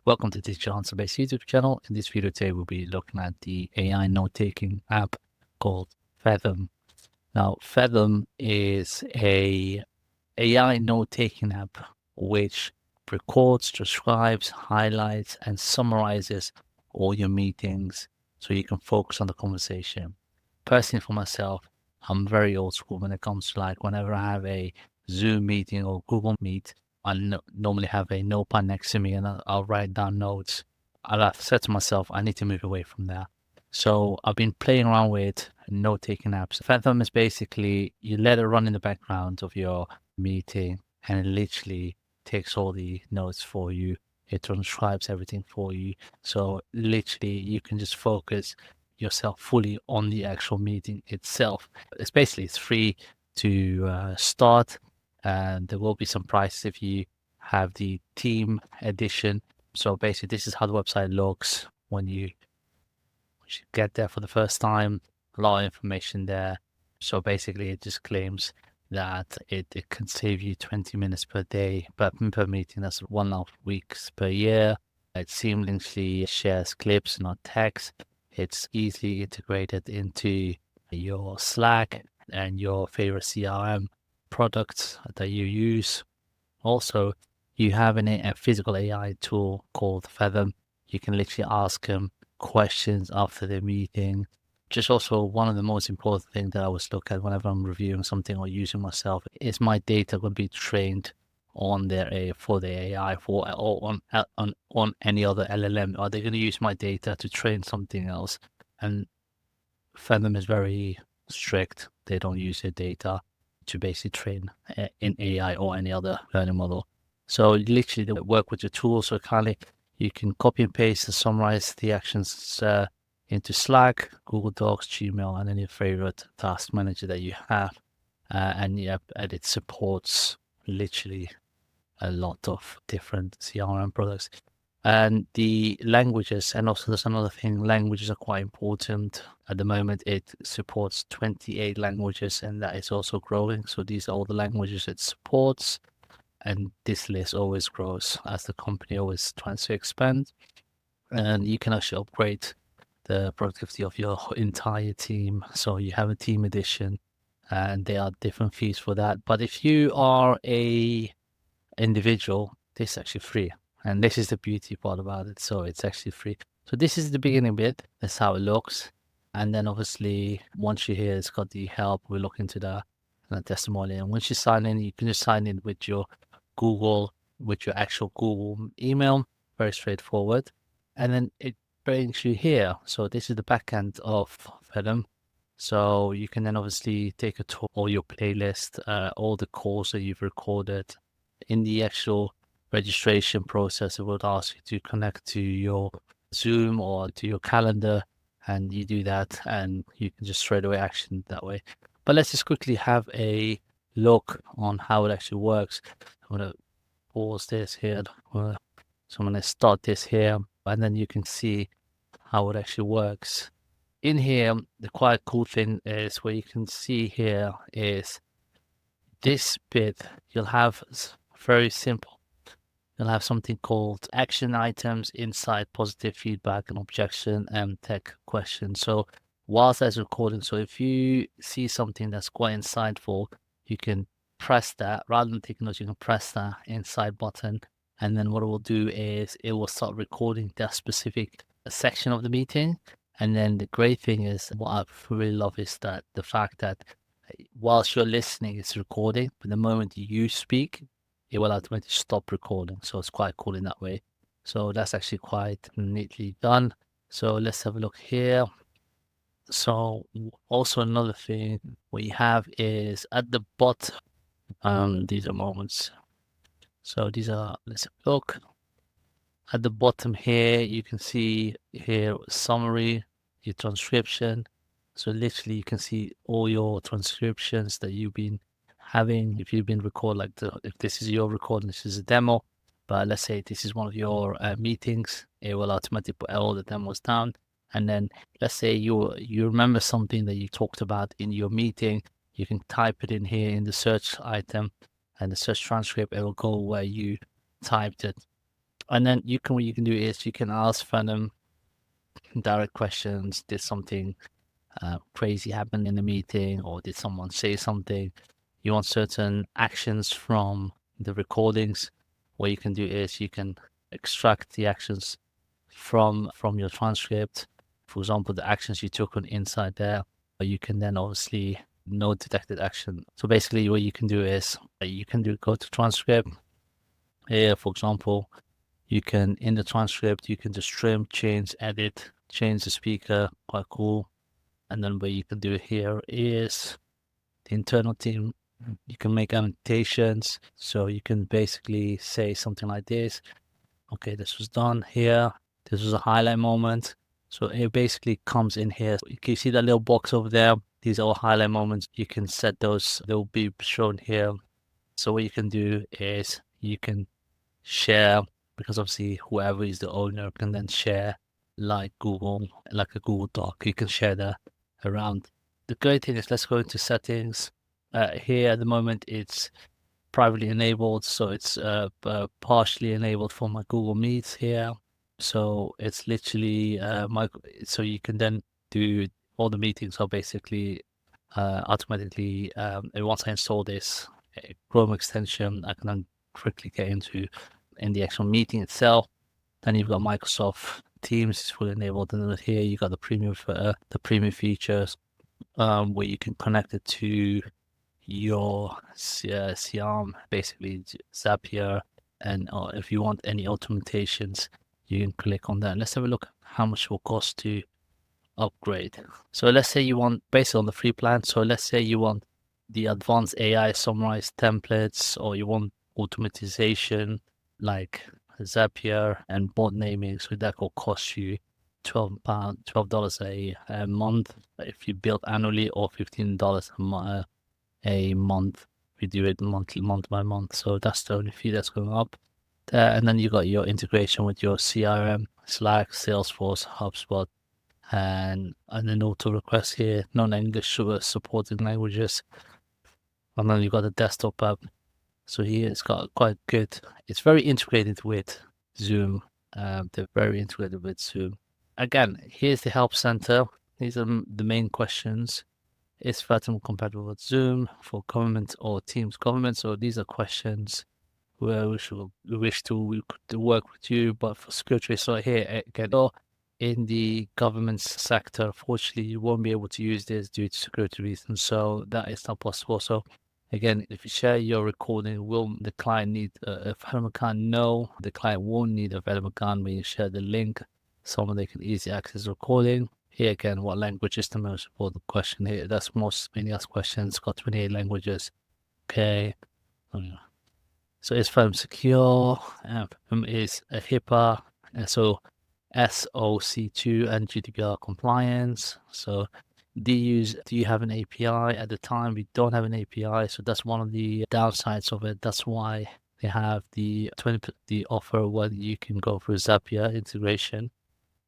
Welcome to Digital Answer Based YouTube channel. In this video today, we'll be looking at the AI note-taking app called Fathom. Now, Fathom is a AI note-taking app which records, transcribes, highlights, and summarizes all your meetings so you can focus on the conversation. Personally, for myself, I'm very old school when it comes to whenever I have a Zoom meeting or Google Meet, I normally have a notepad next to me and I'll write down notes. I've said to myself, I need to move away from that. So I've been playing around with note-taking apps. Fathom is basically, you let it run in the background of your meeting and it literally takes all the notes for you. It transcribes everything for you. So literally you can just focus yourself fully on the actual meeting itself. It's free to start, and there will be some prices if you have the team edition. So basically this is how the website looks when you get there for the first time. A lot of information there. So basically it just claims that it can save you 20 minutes per day per meeting. That's 1.5 weeks per year. It seamlessly shares clips, not text. It's easily integrated into your Slack and your favorite CRM products that you use. Also, you have a physical AI tool called Fathom. You can literally ask them questions after the meeting. Just also one of the most important things that I always look at whenever I'm reviewing something or using myself is my data going to be trained on their for the AI or on any other LLM? Are they going to use my data to train something else? And Fathom is very strict. They don't use their data to basically train in AI or any other learning model. So literally they work with your tools. So you can copy and paste and summarize the actions into Slack, Google Docs, Gmail, and any favorite task manager that you have. And it supports literally a lot of different CRM products. And the languages, and also there's another thing, languages are quite important. At the moment, it supports 28 languages, and that is also growing. So these are all the languages it supports. And this list always grows as the company always tries to expand. And you can actually upgrade the productivity of your entire team. So you have a team edition, and there are different fees for that. But if you are a individual, this is actually free. And this is the beauty part about it. So it's actually free. So this is the beginning bit. That's how it looks. And then obviously, once you're here, it's got the help. We'll look into that and the testimonial. And once you sign in, you can just sign in with your actual Google email. Very straightforward. And then it brings you here. So this is the back end of Fathom. So you can then obviously take a tour of your playlist, all the calls that you've recorded. In the actual registration process, it would ask you to connect to your Zoom or to your calendar, and you do that, and you can just straight away action that way. But let's just quickly have a look on how it actually works. I'm going to pause this here. So I'm going to start this here, and then you can see how it actually works. In here, the quite cool thing is what you can see here is this bit. You'll have very simple. You'll have something called action items, insight, positive feedback, and objection, and tech questions. So whilst that's recording, so if you see something that's quite insightful, you can press that. Rather than taking notes, you can press that inside button. And then what it will do is it will start recording that specific section of the meeting. And then the great thing is, what I really love is that the fact that whilst you're listening, it's recording, but the moment you speak, it will automatically stop recording. So it's quite cool in that way. So that's actually quite neatly done. So let's have a look here. So also another thing we have is at the bottom, these are moments. So these are, let's have a look. At the bottom here, you can see here summary, your transcription. So literally you can see all your transcriptions that you've been having. If you've been recording, if this is your recording, this is a demo, but let's say this is one of your meetings, it will automatically put all the demos down. And then let's say you remember something that you talked about in your meeting, you can type it in here in the search item, and the search transcript, it will go where you typed it. And then what you can do is you can ask Fathom direct questions. Did something crazy happen in the meeting, or did someone say something? You want certain actions from the recordings. What you can do is you can extract the actions from your transcript. For example, the actions you took on inside there, you can then obviously no detected action. So basically what you can do is you can go to transcript here, for example. You can, in the transcript, you can just trim, change, edit, change the speaker, quite cool. And then what you can do here is the internal team. You can make annotations. So you can basically say something like this. Okay, this was done here. This was a highlight moment. So it basically comes in here. You can see that little box over there. These are all highlight moments. You can set those. They'll be shown here. So what you can do is you can share, because obviously whoever is the owner can then share like Google, like a Google Doc. You can share that around. The great thing is, let's go into settings. Here at the moment it's privately enabled, so it's partially enabled for my Google Meets here. So it's literally so you can then do all the meetings are basically automatically. And once I install this Chrome extension, I can then quickly get into in the actual meeting itself. Then you've got Microsoft Teams is fully enabled, and then here you got the premium features where you can connect it to your CRM, basically Zapier, and if you want any automatations, you can click on that. Let's have a look how much it will cost to upgrade. So let's say you want, based on the free plan, so let's say you want the advanced AI summarized templates, or you want automatization like Zapier and bot naming. So that will cost you $12 a month if you build annually, or $15 a month if you do it month by month. So that's the only fee that's going up. And then you got your integration with your CRM, Slack, Salesforce, HubSpot, and then auto request here, non-English supported languages. And then you got the desktop app. So here it's got quite good. It's very integrated with Zoom. They're very integrated with Zoom. Again, here's the help center. These are the main questions. Is Fathom compatible with Zoom for government or Teams government? So these are questions where we wish to work with you, but for security. So here again, in the government sector, unfortunately, you won't be able to use this due to security reasons. So that is not possible. So again, if you share your recording, will the client need a Fathom account? No, the client won't need a Fathom account when you share the link. Someone they can easily access the recording. Here again, what language is the most important question here? That's most many asked questions. Got 28 languages. Okay. So is Fathom secure? Fathom is a HIPAA, so SOC2 and GDPR compliance. So do you have an API? At the time, we don't have an API, so that's one of the downsides of it. That's why they have the offer where you can go for Zapier integration.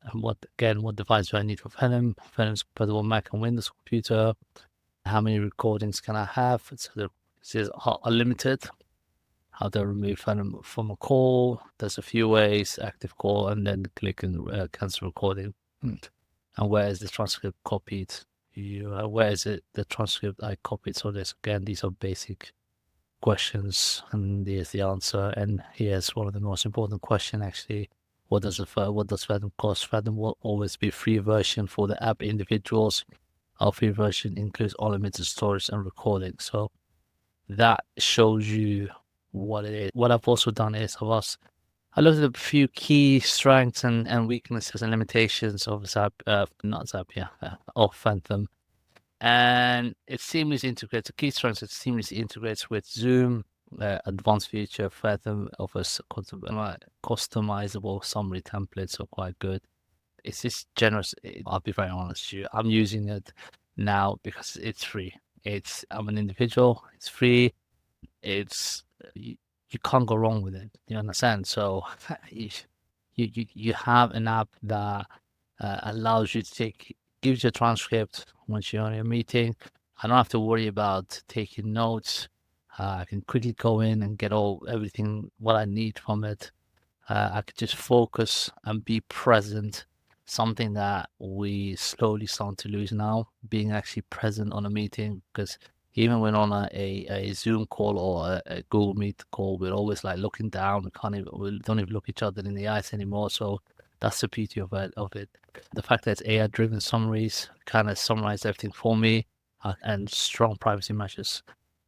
And what device do I need for Fathom? Fathom's compatible Mac and Windows computer. How many recordings can I have? So this is unlimited. How to remove Fathom from a call. There's a few ways: active call, and then click and cancel recording. And where is the transcript copied? Where is it the transcript I copied? So this again, these are basic questions, and here's the answer. And here's one of the most important question actually. What does Fathom cost? Fathom will always be free version for the app individuals. Our free version includes unlimited storage and recording. So that shows you what it is. What I've also done is I looked at a few key strengths and weaknesses and limitations of of Fathom. And it seamlessly integrates, the key strengths, it seamlessly integrates with Zoom. Advanced feature, Fathom offers customizable summary templates, so quite good. It's just generous. I'll be very honest with you. I'm using it now because it's free. I'm an individual. It's free. It's you can't go wrong with it. You understand? So you have an app that allows you to gives you a transcript once you're on your meeting. I don't have to worry about taking notes. I can quickly go in and get everything what I need from it. I could just focus and be present. Something that we slowly start to lose now, being actually present on a meeting. Because even when on a Zoom call or a Google Meet call, we're always like looking down. We don't even look each other in the eyes anymore. So that's the beauty of it. The fact that it's AI-driven summaries kind of summarize everything for me, and strong privacy measures.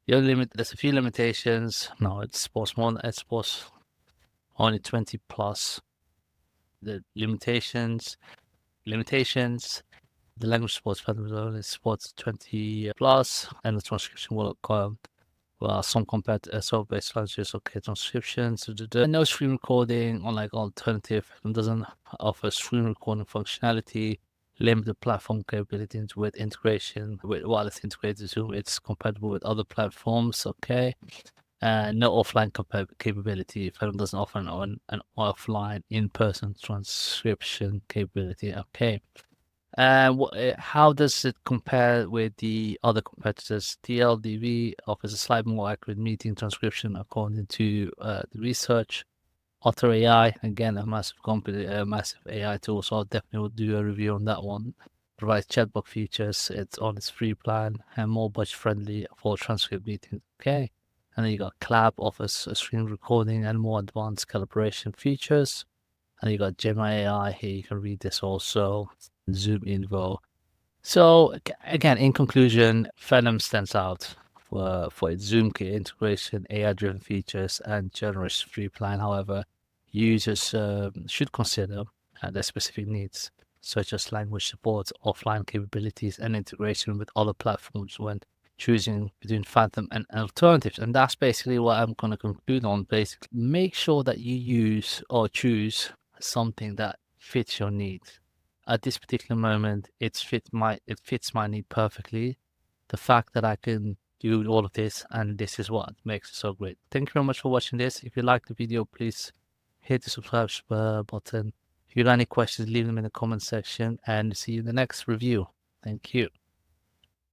There's a few limitations. No, it supports more. It supports only 20 plus. The limitations. The language supports Fathom only supports 20 plus, and the transcription will come. Well, some compared to SO-based languages, okay, transcriptions. No screen recording, unlike alternative, and doesn't offer screen recording functionality. Limited platform capability with integration with wireless integrated Zoom. It's compatible with other platforms, okay. No offline capability. Fathom doesn't offer an offline in-person transcription capability, okay. How does it compare with the other competitors? TLDV offers a slightly more accurate meeting transcription according to the research. Otter AI, again, a massive company, a massive AI tool, so I'll definitely will do a review on that one. Provides chatbot features. It's on its free plan and more budget friendly for transcript meetings. Okay. And then you got Clap offers a screen recording and more advanced calibration features. And you got Gemini AI here. You can read this also. Zoom Info. So again, in conclusion, Phenom stands out for its Zoom kit integration, AI-driven features, and generous free plan. However, users should consider their specific needs, such as language support, offline capabilities, and integration with other platforms when choosing between Phantom and alternatives. And that's basically what I'm going to conclude on. Basically, make sure that you use or choose something that fits your needs. At this particular moment, it fits my need perfectly. The fact that I can do all of this, and this is what makes it so great. Thank you very much for watching this. If you like the video, please hit the subscribe button. If you got any questions, leave them in the comment section, and see you in the next review. Thank you.